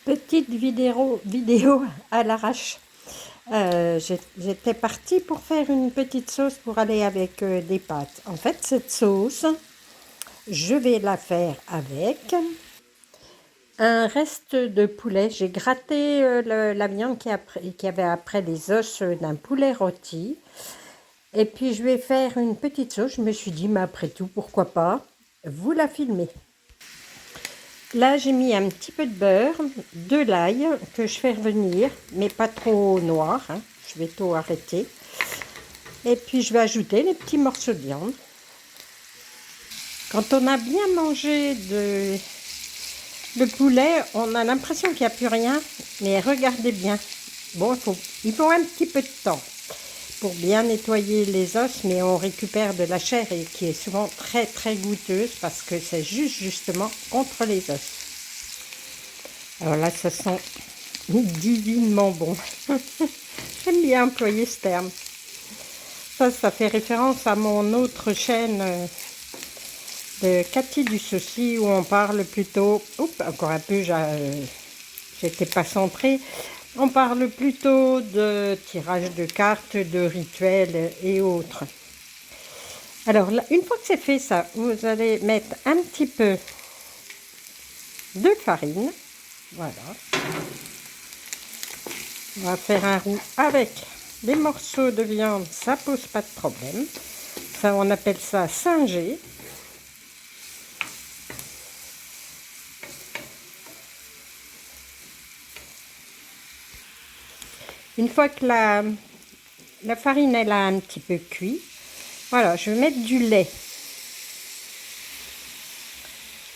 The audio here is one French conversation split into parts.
Petite vidéo à l'arrache. J'étais partie pour faire une petite sauce pour aller avec des pâtes. En fait, cette sauce, je vais la faire avec un reste de poulet. J'ai gratté la viande qui avait après les os d'un poulet rôti. Et puis, je vais faire une petite sauce. Je me suis dit, mais après tout, pourquoi pas vous la filmer. Là, j'ai mis un petit peu de beurre, de l'ail que je fais revenir, mais pas trop noir, hein. Je vais tout arrêter. Et puis, je vais ajouter les petits morceaux de viande. Quand on a bien mangé le poulet, on a l'impression qu'il n'y a plus rien, mais regardez bien. Bon, il faut un petit peu de temps pour bien nettoyer les os, mais on récupère de la chair et qui est souvent très très goûteuse parce que c'est justement contre les os. Alors là, ça sent divinement bon. J'aime bien employer ce terme. Ça fait référence à mon autre chaîne de Cathy du Saucy où on parle plutôt... Oups, encore un peu, j'étais pas centrée. On parle plutôt de tirage de cartes, de rituels et autres. Alors, là, une fois que c'est fait ça, vous allez mettre un petit peu de farine. Voilà. On va faire un roux avec les morceaux de viande, ça pose pas de problème. Ça, on appelle ça singer. Une fois que la farine elle a un petit peu cuit, voilà, je vais mettre du lait.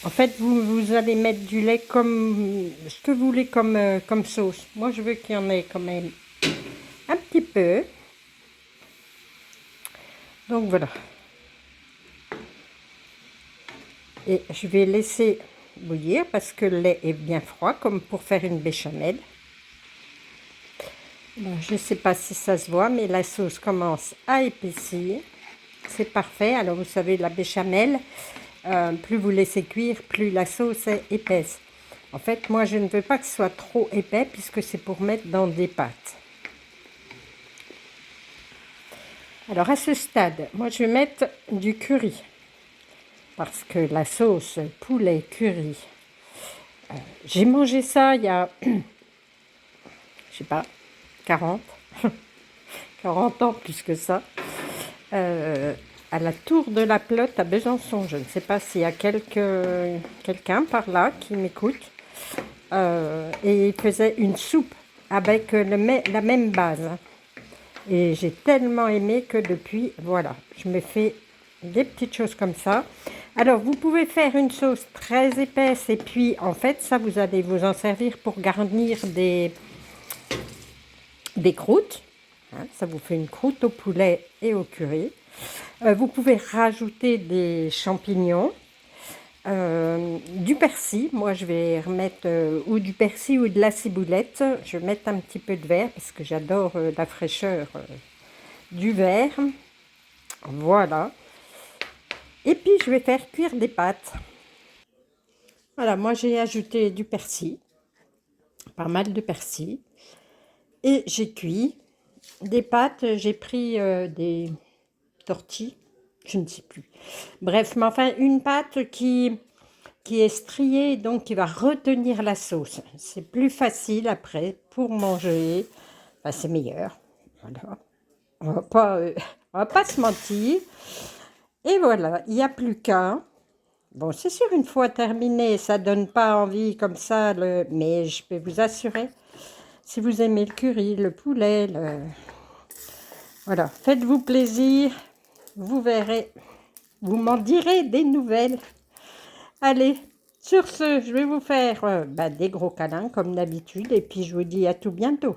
En fait, vous allez mettre du lait comme ce que vous voulez comme sauce. Moi, je veux qu'il y en ait quand même un petit peu. Donc voilà. Et je vais laisser bouillir parce que le lait est bien froid, comme pour faire une béchamel. Bon, je ne sais pas si ça se voit, mais la sauce commence à épaissir. C'est parfait. Alors, vous savez, la béchamel, plus vous laissez cuire, plus la sauce est épaisse. En fait, moi, je ne veux pas que ce soit trop épais puisque c'est pour mettre dans des pâtes. Alors, à ce stade, moi, je vais mettre du curry. Parce que la sauce poulet curry, j'ai mangé ça il y a, je sais pas, 40 ans plus que ça, à la Tour de la Plotte à Besançon. Je ne sais pas s'il y a quelqu'un par là qui m'écoute. Et il faisait une soupe avec la même base. Et j'ai tellement aimé que depuis, voilà, je me fais des petites choses comme ça. Alors, vous pouvez faire une sauce très épaisse et puis, en fait, ça, vous allez vous en servir pour garnir des croûtes. Hein, ça vous fait une croûte au poulet et au curry. Vous pouvez rajouter des champignons, du persil. Moi, je vais remettre ou du persil ou de la ciboulette. Je vais mettre un petit peu de verre parce que j'adore la fraîcheur du verre. Voilà. Et puis, je vais faire cuire des pâtes. Voilà, moi, j'ai ajouté du persil, pas mal de persil. Et j'ai cuit des pâtes. J'ai pris des tortilles, je ne sais plus. Bref, mais enfin, une pâte qui est striée, donc qui va retenir la sauce. C'est plus facile après pour manger. Enfin, c'est meilleur. Voilà. On va pas se mentir. Et voilà, il n'y a plus qu'à. Bon, c'est sûr, une fois terminé, ça donne pas envie comme ça, mais je peux vous assurer, si vous aimez le curry, le poulet, voilà, faites-vous plaisir, vous verrez, vous m'en direz des nouvelles. Allez, sur ce, je vais vous faire des gros câlins comme d'habitude, et puis je vous dis à tout bientôt.